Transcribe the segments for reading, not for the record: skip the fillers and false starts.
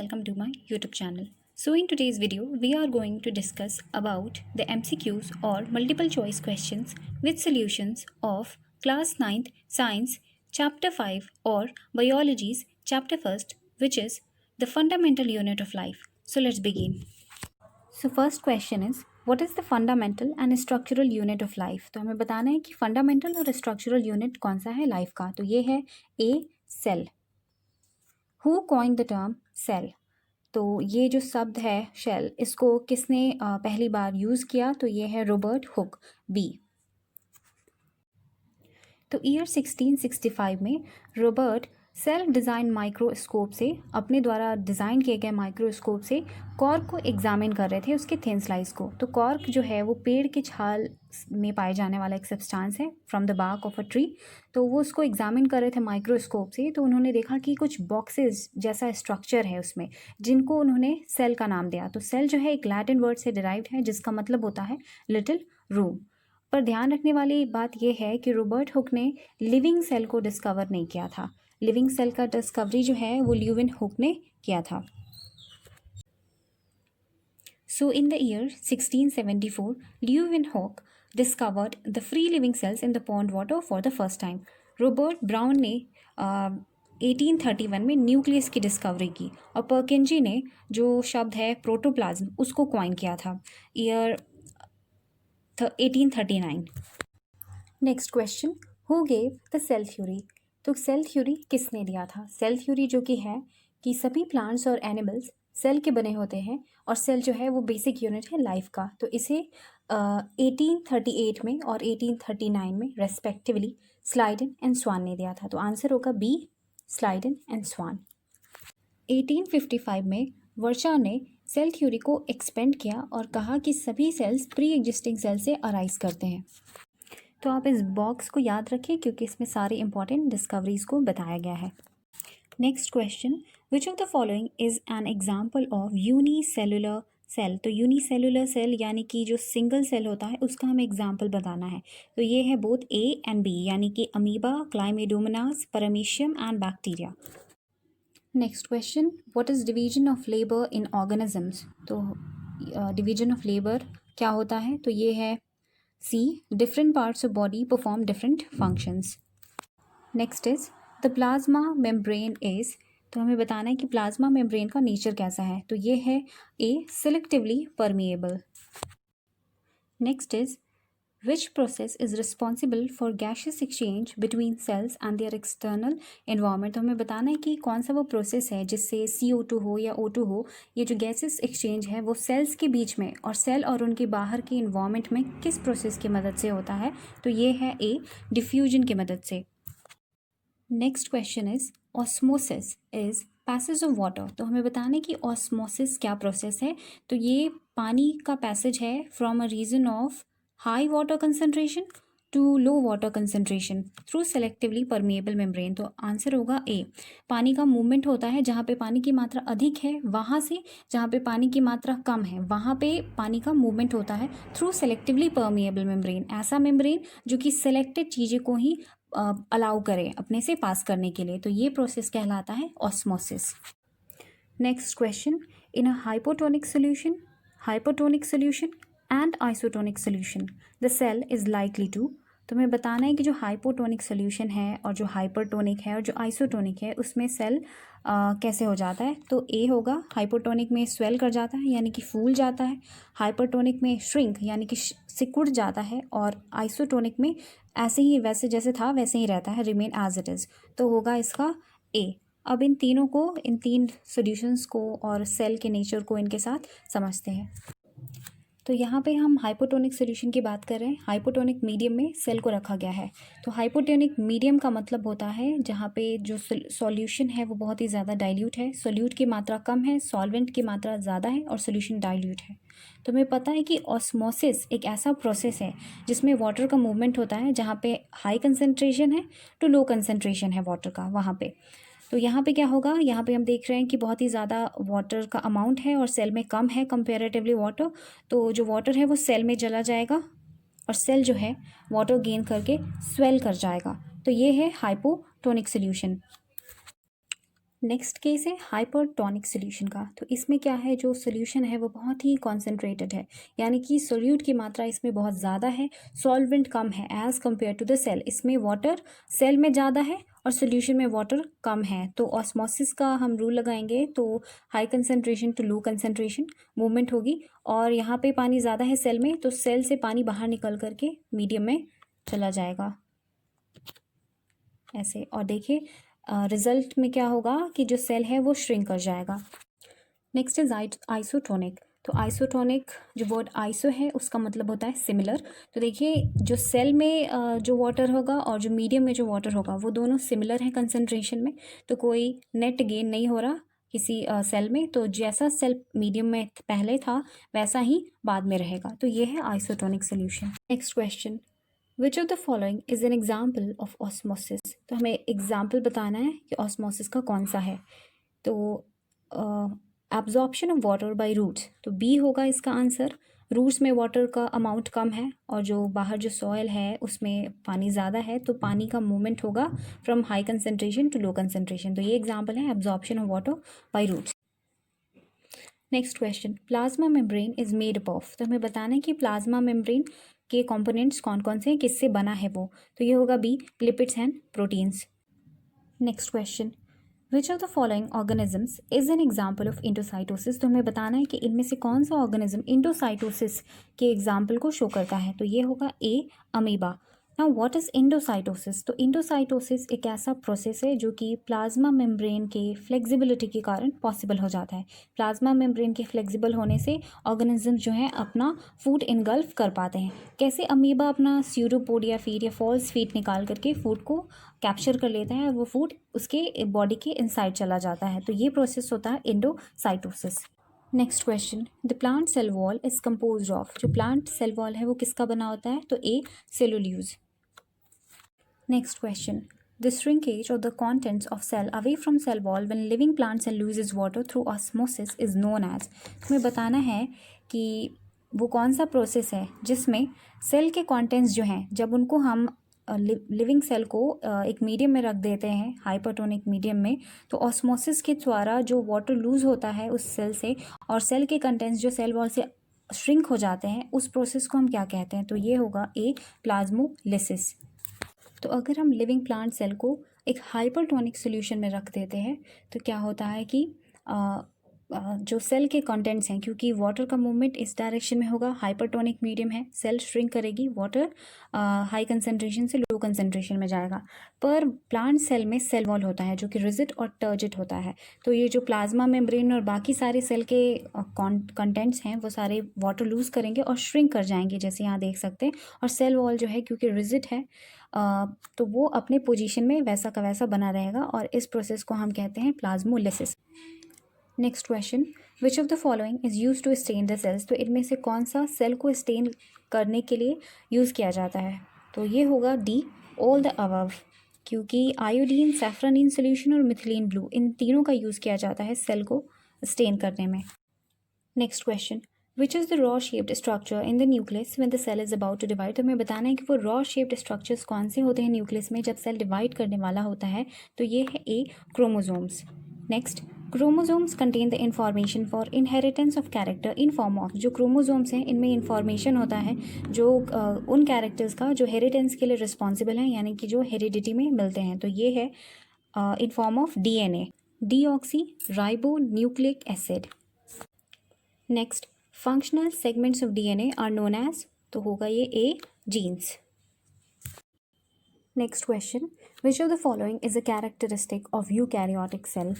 welcome to my YouTube channel. So in today's video we are going to discuss about the MCQs or multiple choice questions with solutions of class 9th science chapter 5 or biology's chapter 1st, which is the fundamental unit of life. So let's begin. So first question is, what is the fundamental and structural unit of life? तो हमें बताना है कि fundamental और structural unit कौन सा है life का. तो ये है A, cell. Who coined the term cell? तो ये जो शब्द है शेल, इसको किसने पहली बार यूज़ किया? तो ये है रॉबर्ट हुक. बी. तो ईयर 1665 में रॉबर्ट सेल्फ डिज़ाइन माइक्रोस्कोप से, अपने द्वारा डिज़ाइन किए गए माइक्रोस्कोप से कॉर्क को एग्जामिन कर रहे थे, उसके थिन स्लाइस को. तो कॉर्क जो है वो पेड़ की छाल में पाए जाने वाला एक सब्सटेंस है from the bark of a tree. तो वो उसको एग्जामिन कर रहे थे माइक्रोस्कोप से. तो उन्होंने देखा कि कुछ बॉक्सेस जैसा स्ट्रक्चर है उसमें, जिनको उन्होंने सेल का नाम दिया. तो सेल जो है एक लैटिन वर्ड से डिराइव्ड है जिसका मतलब होता है लिटिल रूम. पर ध्यान रखने वाली बात यह है कि रॉबर्ट हुक ने लिविंग सेल को डिस्कवर नहीं किया था. लिविंग सेल का डिस्कवरी जो है वो ल्यूविन हुक ने किया था. So in the year 1674 Leeuwenhoek discovered the free living cells in the pond water for the first time. Robert Brown ने 1831 में न्यूक्लियस की डिस्कवरी की और परकिंजी ने जो शब्द है प्रोटोप्लाज्म उसको कॉइन किया था year 1839. Next question, who gave the cell theory? तो सेल थ्योरी किसने दिया था? सेल थ्योरी जो कि है कि सभी प्लांट्स और एनिमल्स सेल के बने होते हैं और सेल जो है वो बेसिक यूनिट है लाइफ का. तो इसे 1838 में और 1839 में रेस्पेक्टिवली स्लाइडन एंड स्वान ने दिया था. तो आंसर होगा बी, स्लाइडन एंड स्वान. 1855 में वर्शा ने सेल थ्योरी को एक्सपेंड किया और कहा कि सभी सेल्स प्री एग्जिस्टिंग सेल से अराइज करते हैं. तो आप इस बॉक्स को याद रखें क्योंकि इसमें सारी इंपॉर्टेंट डिस्कवरीज को बताया गया है. Next question, which of the following is an example of unicellular cell? तो यूनिसेलुलर सेल यानी कि जो सिंगल सेल होता है उसका हमें एग्जाम्पल बताना है. तो ये है बोथ ए एंड बी यानी कि amoeba, Chlamydomonas, paramecium and bacteria. Next question, what is division of labour in organisms? तो डिवीजन ऑफ लेबर क्या होता है? तो ये है C, different parts of body perform different functions. Next is the plasma membrane is. तो हमें बताना है कि प्लाज्मा मेम्ब्रेन का नेचर कैसा है. तो ये है A, selectively permeable. Next is which process is responsible for gaseous exchange between cells and their external environment? तो हमें बताना है कि कौन सा वो प्रोसेस है जिससे CO2 हो या O2 हो, ये जो गैसेस एक्सचेंज है वो सेल्स के बीच में और सेल और उनके बाहर के इन्वायरमेंट में किस प्रोसेस की मदद से होता है? तो ये है ए, डिफ्यूजन की मदद से. Next question is osmosis is passage of water. तो हमें बताना है कि ऑस्मोसिस क्या प्रोसेस है. तो ये पानी का पैसेज है from a region of high water concentration to low water concentration through selectively permeable membrane. तो आंसर होगा ए, पानी का मूवमेंट होता है जहाँ पे पानी की मात्रा अधिक है वहाँ से जहाँ पे पानी की मात्रा कम है वहाँ पे पानी का मूवमेंट होता है थ्रू सेलेक्टिवली परमिएबल मेम्ब्रेन. ऐसा मेम्ब्रेन जो कि सेलेक्टेड चीज़ें को ही अलाउ करे अपने से पास करने के लिए. तो ये प्रोसेस कहलाता है osmosis. Next question, in a hypotonic solution and isotonic solution the cell is likely to. तो हमें बताना है कि जो हाइपोटोनिक सोल्यूशन है और जो हाइपरटोनिक है और जो आइसोटोनिक है उसमें सेल कैसे हो जाता है. तो ए होगा, हाइपोटोनिक में स्वेल कर जाता है यानी कि फूल जाता है, हाइपरटोनिक में श्रिंक यानी कि सिकुड़ जाता है, और आइसोटोनिक में ऐसे ही वैसे जैसे था वैसे ही रहता है, रिमेन एज इट इज़. तो होगा इसका ए. अब इन तीन सॉल्यूशंस को और सेल के नेचर को इनके साथ समझते हैं. तो यहाँ पे हम हाइपोटोनिक सोल्यूशन की बात कर रहे हैं. हाइपोटोनिक मीडियम में सेल को रखा गया है. तो हाइपोटोनिक मीडियम का मतलब होता है जहाँ पे जो सॉल्यूशन है वो बहुत ही ज़्यादा डाइल्यूट है, सोल्यूट की मात्रा कम है, सॉल्वेंट की मात्रा ज़्यादा है और सोल्यूशन डाइल्यूट है. तो हमें पता है कि ऑस्मोसिस एक ऐसा प्रोसेस है जिसमें वाटर का मूवमेंट होता है जहाँ पे हाई कंसनट्रेशन है टू लो कंसनट्रेशन है वाटर का वहाँ पे. तो यहाँ पे क्या होगा, यहाँ पे हम देख रहे हैं कि बहुत ही ज़्यादा वाटर का अमाउंट है और सेल में कम है कंपेरेटिवली वाटर. तो जो वाटर है वो सेल में चला जाएगा और सेल जो है वाटर गेन करके स्वेल कर जाएगा. तो ये है हाइपोटोनिक सोल्यूशन. नेक्स्ट केस है हाइपरटोनिक सोल्यूशन का। तो इसमें क्या है, जो सोल्यूशन है वो बहुत ही कॉन्सेंट्रेटेड है, यानी कि सोल्यूट की मात्रा इसमें बहुत ज़्यादा है, सॉल्वेंट कम है as compare to the cell. इसमें वाटर सेल में ज़्यादा है और सोल्यूशन में वाटर कम है। तो ऑस्मोसिस का हम रूल लगाएंगे तो high concentration to low concentration movement होगी, और यहाँ पे पानी ज़्यादा है सेल में, तो सेल से पानी बाहर निकल करके मीडियम में चला जाएगा ऐसे। और देखिए रिजल्ट में क्या होगा कि जो सेल है वो श्रिंक कर जाएगा। Next is isotonic. तो आइसोटोनिक, जो वर्ड आइसो है उसका मतलब होता है सिमिलर। तो देखिए जो सेल में जो वाटर होगा और जो मीडियम में जो वाटर होगा वो दोनों सिमिलर हैं कंसंट्रेशन में, तो कोई नेट गेन नहीं हो रहा किसी सेल में। तो जैसा सेल मीडियम में पहले था वैसा ही बाद में रहेगा। तो ये है isotonic solution. Next question, which of the following is an example of osmosis. तो हमें एग्जाम्पल बताना है कि ऑस्मोसिस का कौन सा है। तो absorption of water by roots, तो बी होगा इसका आंसर। रूट्स में वाटर का अमाउंट कम है और जो बाहर जो सॉयल है उसमें पानी ज़्यादा है, तो पानी का मूवमेंट होगा from high concentration to low concentration. तो ये एग्जाम्पल है absorption of water by roots. Next question, plasma membrane is made up of. तो हमें बताना है कि प्लाज्मा मेम्ब्रेन के कंपोनेंट्स कौन कौन से हैं, किससे बना है वो। तो ये होगा B, lipids and proteins. Next question, which of the following organisms is an example of endocytosis. तो हमें बताना है कि इनमें से कौन सा ऑर्गेनिज्म इंडोसाइटोसिस के एग्जाम्पल को शो करता है। तो ये होगा A, amoeba. Now what is endocytosis. तो इंडोसाइटोसिस एक ऐसा प्रोसेस है जो कि प्लाज्मा मेम्ब्रेन के फ्लेक्सिबिलिटी के कारण पॉसिबल हो जाता है। प्लाज्मा मेम्ब्रेन के फ्लेक्सिबल होने से ऑर्गेनिज्म जो हैं अपना फूड इनगल्फ कर पाते हैं। कैसे, अमीबा अपना स्यूडोपोडिया फीड या फॉल्स फीड निकाल करके फूड को कैप्चर कर लेता है और वो फूड उसके बॉडी के इनसाइड चला जाता है। तो ये प्रोसेस होता है endocytosis. Next question, the plant cell wall is composed of. जो प्लांट सेल वॉल है वो किसका बना होता है। तो A, cellulose. Next question, the shrinkage of the contents of cell away from cell wall when living plant cell loses water through osmosis is known as। तुम्हें बताना है कि वो कौन सा प्रोसेस है जिसमें सेल के कॉन्टेंट्स जो हैं जब उनको हम लिविंग सेल को एक मीडियम में रख देते हैं, हाइपरटोनिक मीडियम में, तो ऑस्मोसिस के द्वारा जो वाटर लूज होता है उस सेल से और सेल के कंटेंट्स जो सेल वॉल से श्रिंक हो जाते हैं, उस प्रोसेस को हम क्या कहते हैं। तो ये होगा ए, प्लाज्मोलिसिस। तो अगर हम लिविंग प्लांट सेल को एक हाइपरटोनिक सॉल्यूशन में रख देते हैं तो क्या होता है कि जो सेल के कंटेंट्स हैं, क्योंकि वाटर का मूवमेंट इस डायरेक्शन में होगा, हाइपरटोनिक मीडियम है, सेल श्रिंक करेगी, वाटर हाई कंसंट्रेशन से लो कंसंट्रेशन में जाएगा। पर प्लांट सेल में सेल वॉल होता है जो कि रिजिड और टर्जिड होता है। तो ये जो प्लाज्मा मेम्ब्रेन और बाकी सारे सेल के कंटेंट्स हैं वो सारे वाटर लूज करेंगे और श्रिंक कर जाएंगे, जैसे यहाँ देख सकते हैं। और सेल वॉल जो है क्योंकि रिजिड है तो वो अपने पोजीशन में वैसा का वैसा बना रहेगा और इस प्रोसेस को हम कहते हैं plasmolysis. Next question, which of the following is use to stain the cells. तो इनमें से कौन सा सेल को स्टेन करने के लिए यूज़ किया जाता है। तो ये होगा डी, ऑल द अबव, क्योंकि आयोडीन, सैफ्रनिन सोल्यूशन और मिथिलीन ब्लू, इन तीनों का यूज़ किया जाता है सेल को स्टेन करने में। Next question, which is the rod shaped structure in the nucleus when the cell is about to divide. तो हमें बताना है कि वो रॉ शेप्ड स्ट्रक्चर्स कौन से होते हैं न्यूक्लियस में जब सेल डिवाइड करने वाला होता है। तो ये है A, chromosomes. Next, chromosomes contain the information for inheritance of character in form of. जो क्रोमोसोम्स हैं इनमें इंफॉर्मेशन होता है जो उन कैरेक्टर्स का जो हेरिटेंस के लिए रिस्पॉन्सिबल हैं, यानी कि जो हेरिडिटी में मिलते हैं। तो ये है in form of DNA, deoxyribonucleic acid. Next, functional segments of DNA are known as. तो होगा ये A, genes. Next question, which of the following is a characteristic of eukaryotic cell.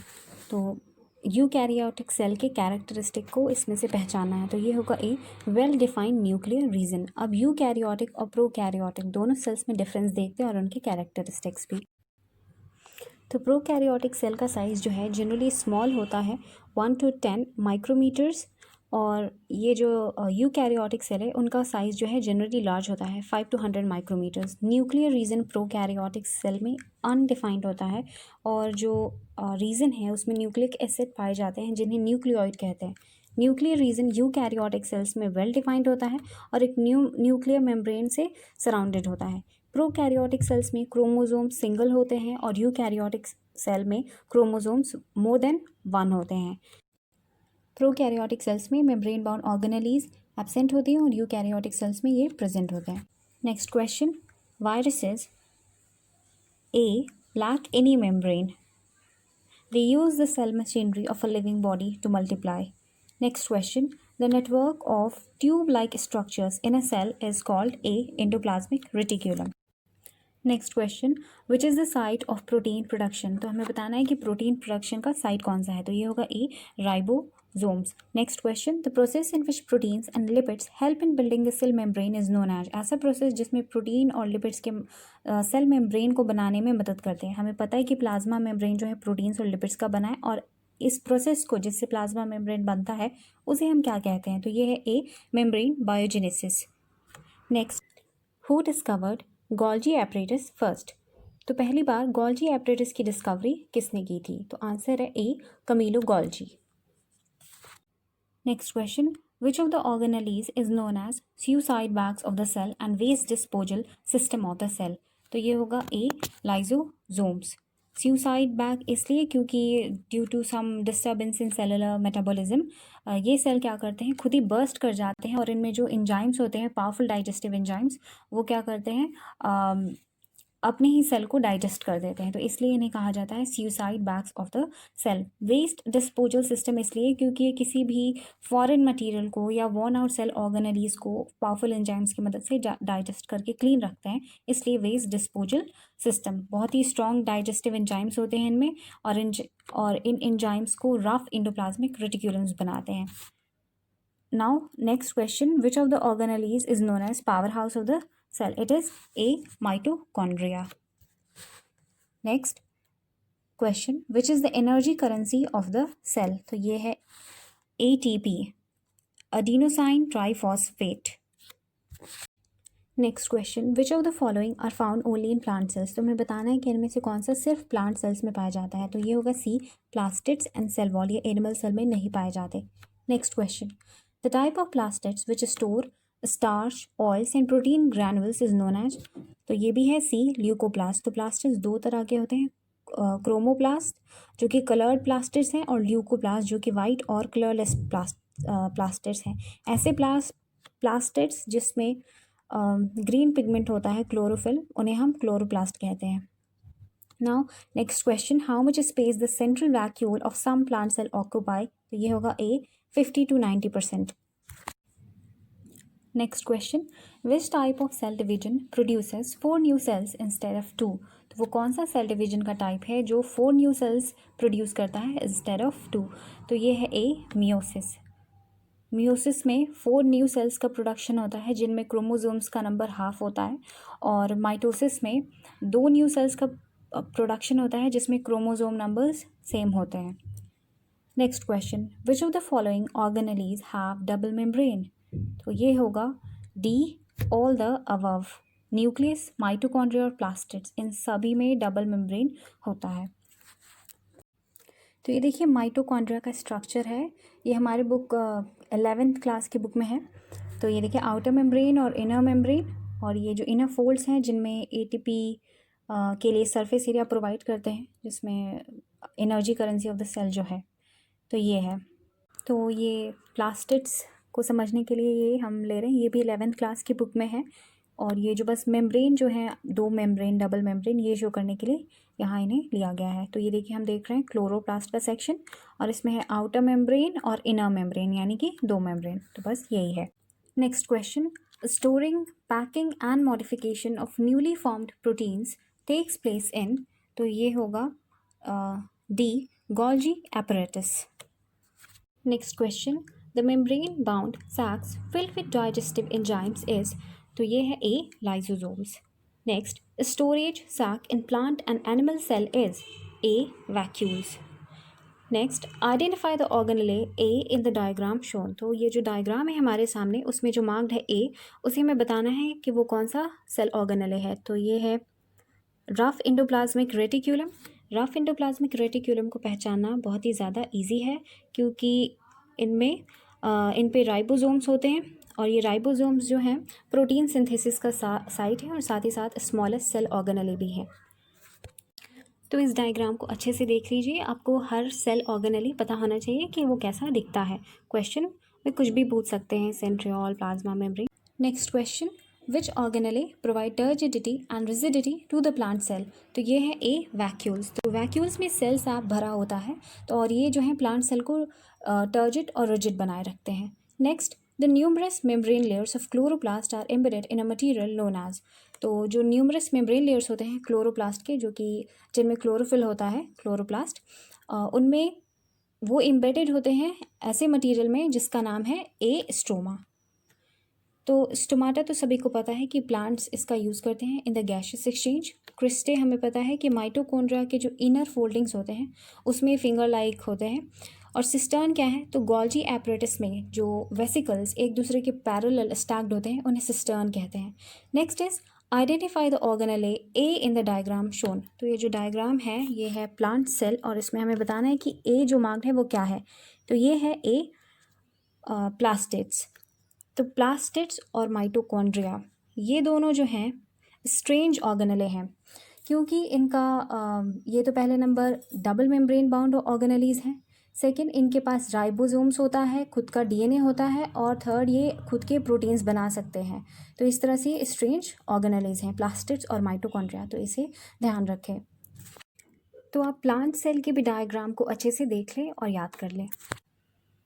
तो यूकैरियोटिक सेल के characteristic को इसमें से पहचानना है। तो ये होगा A, well defined nuclear region. अब यूकैरियोटिक और प्रोकैरियोटिक दोनों सेल्स में डिफरेंस देखते हैं और उनके कैरेक्टरिस्टिक्स भी। तो प्रोकैरियोटिक सेल का साइज़ जो है जनरली स्मॉल होता है, 1 to 10 माइक्रोमीटर्स, और ये जो यूकैरियोटिक सेल है उनका साइज़ जो है जनरली लार्ज होता है, 5 to 100 micrometers. Nuclear region prokaryotic cell में अनडिफाइंड होता है और जो रीजन है उसमें न्यूक्लिक एसिड पाए जाते हैं जिन्हें न्यूक्लियोइड कहते हैं। न्यूक्लियर रीजन यूकैरियोटिक सेल्स में वेल डिफाइंड होता है और एक न्यूक्लियर मेम्ब्रेन से सराउंडेड होता है। प्रोकैरियोटिक सेल्स में क्रोमोसोम्स सिंगल होते हैं और यूकैरियोटिक सेल में क्रोमोसोम्स मोर देन 1 होते हैं। प्रोकैरियोटिक सेल्स में मेम्ब्रेन बाउंड ऑर्गेनेलीज एब्सेंट होती हैं और यूकैरियोटिक सेल्स में ये प्रेजेंट होते हैं। Next question, viruses A lack any membrane. They use the cell machinery of a living body to multiply. Next question, the network of tube-like structures in a cell is called A endoplasmic reticulum. Next question, which is the site of protein production. तो हमें बताना है कि protein production का site कौन सा है, तो ये होगा A ribosomes. Next question, the process in which proteins and lipids help in building the cell membrane is known as. ऐसा प्रोसेस जिसमें प्रोटीन और लिपिड्स के सेल मेम्ब्रेन को बनाने में मदद करते हैं। हमें पता है कि प्लाज्मा मेम्ब्रेन जो है प्रोटीन्स और लिपिड्स का बना है, और इस प्रोसेस को जिससे प्लाज्मा मेम्ब्रेन बनता है उसे हम क्या कहते हैं, तो ये है A membrane biogenesis. Next, who discovered Golgi apparatus first. तो पहली बार गोल्जी एपरेटस की डिस्कवरी किसने की थी, तो आंसर है A Camillo Golgi. Next question, which of the organelles is known as suicide bags of the cell and waste disposal system of the cell. तो ये होगा ए लाइजोसोम्स। सुसाइड बैग इसलिए क्योंकि due to some disturbance in cellular metabolism ये cell क्या करते हैं, खुद ही बर्स्ट कर जाते हैं और इनमें जो एंजाइम्स होते हैं, पावरफुल डाइजेस्टिव एंजाइम्स, वो क्या करते हैं, अपने ही सेल को डाइजेस्ट कर देते हैं। तो इसलिए इन्हें कहा जाता है suicide bags of the cell. Waste disposal system इसलिए क्योंकि ये किसी भी फॉरेन मटेरियल को या वॉर्न आउट सेल ऑर्गेनेलीज को पावरफुल एंजाइम्स की मदद से डाइजेस्ट करके क्लीन रखते हैं, इसलिए वेस्ट डिस्पोजल सिस्टम। बहुत ही स्ट्रॉन्ग डाइजेस्टिव एंजाइम्स होते हैं इनमें, और इन एंजाइम्स को रफ एंडोप्लाज्मिक रेटिकुलम्स बनाते हैं। Now next question, which of the organelles is known as power house of the cell? It is A mitochondria. Next question, which is the energy currency of the cell? तो ये है ATP, adenosine triphosphate. Next question, which of the following are found only in plant cells. तो हमें बताना है कि इनमें से कौन सा सिर्फ प्लांट सेल्स में पाया जाता है, तो ये होगा C plastids and cell wall. ये एनिमल सेल में नहीं पाए जाते। Next question, the type of plastids which store starch oils and protein granules is known as. तो ये भी है सी ल्यूकोप्लास्ट। तो प्लास्टिड्स दो तरह के होते हैं, क्रोमोप्लास्ट जो कि कलर्ड प्लास्टिड्स हैं, और ल्यूकोप्लास्ट जो कि वाइट और कलरलेस प्लास्टिड्स हैं। ऐसे प्लास्टिड्स जिसमें ग्रीन पिगमेंट होता है, क्लोरोफिल, उन्हें हम क्लोरोप्लास्ट कहते हैं। Now next question, how much space the central vacuole of some plant cell occupy. तो ये होगा A 50 to 90%। Next question, which type of cell division produces 4 new cells instead of 2। तो वो कौन सा सेल डिवीजन का टाइप है जो 4 न्यू सेल्स प्रोड्यूस करता है इंस्टेड ऑफ 2। तो ये है ए मियोसिस। मियोसिस में 4 न्यू सेल्स का प्रोडक्शन होता है जिनमें क्रोमोसोम्स का नंबर हाफ होता है, और माइटोसिस में 2 न्यू सेल्स का प्रोडक्शन होता है जिसमें क्रोमोसोम नंबर्स सेम होते हैं। Next question, which of the following organelles have double membrane. तो ये होगा D all the above. Nucleus, mitochondria और प्लास्टिड्स, इन सभी में डबल मेम्ब्रेन होता है। तो ये देखिए माइटोकॉन्ड्रिया का स्ट्रक्चर है, ये हमारे बुक 11th क्लास की बुक में है। तो ये देखिए आउटर मेम्ब्रेन और इनर मेम्ब्रेन, और ये जो इनर फोल्ड्स हैं जिनमें एटीपी के लिए सरफेस एरिया प्रोवाइड करते हैं, जिसमें energy currency of the cell जो है, तो ये है। तो ये प्लास्टिड्स को समझने के लिए ये हम ले रहे हैं, ये भी 11th क्लास की बुक में है। और ये जो बस मेम्ब्रेन जो है, 2 मेम्ब्रेन, डबल मेम्ब्रेन, ये शो करने के लिए यहाँ इन्हें लिया गया है। तो ये देखिए हम देख रहे हैं क्लोरोप्लास्ट का सेक्शन, और इसमें है आउटर मेम्ब्रेन और इनर मेम्ब्रेन, यानी कि 2 मेम्ब्रेन। तो बस यही है। Next question, storing, packing and modification of newly formed proteins takes place in. तो ये होगा D Golgi apparatus. Next question, the membrane bound sacs filled with digestive enzymes is. तो ये है A lysosomes. Next, storage sac in plant and animal cell is A vacuoles. Next, identify the organelle A in the diagram shown. तो ये जो diagram है हमारे सामने, उसमें जो मार्क्ड है ए, उसे हमें बताना है कि वो कौन सा सेल ऑर्गेनेले है। तो ये है rough endoplasmic reticulum. Rough endoplasmic reticulum को पहचानना बहुत ही ज़्यादा ईजी है, क्योंकि इनमें इन पे राइबोसोम्स होते हैं और ये राइबोसोम्स जो हैं प्रोटीन सिंथेसिस का साइट है और साथ ही साथ स्मॉलेस्ट सेल ऑर्गेनेल भी है। तो इस डायग्राम को अच्छे से देख लीजिए, आपको हर सेल ऑर्गेनेली पता होना चाहिए कि वो कैसा दिखता है। क्वेश्चन में कुछ भी पूछ सकते हैं, centriole, plasma membrane. Next question, which organelle provide turgidity and rigidity to the plant cell. तो ये है ए, वैक्यूल्स। तो वैक्यूल्स में सेल साफ भरा होता है, तो और ये जो है प्लांट सेल को टर्जिड और रिजिड बनाए रखते हैं। Next, the numerous membrane layers of chloroplast are embedded in a material known as. तो जो न्यूमरस मेम्ब्रेन लेयर्स होते हैं क्लोरोप्लास्ट के, जो कि जिनमें क्लोरोफिल होता है, क्लोरोप्लास्ट, उनमें वो एम्बेडेड होते हैं ऐसे मटेरियल में जिसका नाम है ए, स्टोमा। तो स्टोमाटा तो सभी को पता है कि प्लांट्स इसका यूज़ करते हैं in the gaseous exchange. Cristae हमें पता है कि माइटोकॉन्ड्रिया के जो इनर फोल्डिंग्स होते हैं उसमें फिंगर लाइक होते हैं। और सिस्टर्न क्या है, तो गोल्जी एपरेटस में जो वेसिकल्स एक दूसरे के पैरेलल स्टैक्ड होते हैं उन्हें सिस्टर्न कहते हैं। Next is identify the organelle A in the diagram shown. तो ये जो डायग्राम है ये है प्लांट सेल और इसमें हमें बताना है कि ए जो मार्क्ड है वो क्या है। तो ये है ए, प्लास्टिड्स। तो प्लास्टिड्स और माइटोकॉन्ड्रिया ये दोनों जो हैं स्ट्रेंज ऑर्गेनेले हैं, क्योंकि इनका ये तो पहले number double membrane bound organelles हैं। सेकंड, इनके पास राइबोसोम्स होता है, खुद का डीएनए होता है। और थर्ड, ये खुद के प्रोटीन्स बना सकते हैं। तो इस तरह से स्ट्रेंज ऑर्गेनेलीज हैं प्लास्टिड्स और माइटोकॉन्ड्रिया, तो इसे ध्यान रखें। तो आप प्लांट सेल के भी डायग्राम को अच्छे से देख लें और याद कर लें।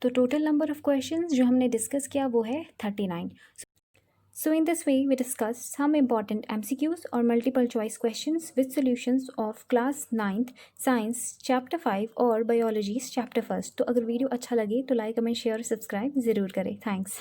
तो टोटल नंबर ऑफ क्वेश्चंस जो हमने डिस्कस किया वो है 39। So in this way we discussed some important MCQs or multiple choice questions with solutions of class 9th science chapter 5 और biology chapter 1। तो अगर वीडियो अच्छा लगे तो लाइक, कमेंट, शेयर, सब्सक्राइब ज़रूर करें। थैंक्स।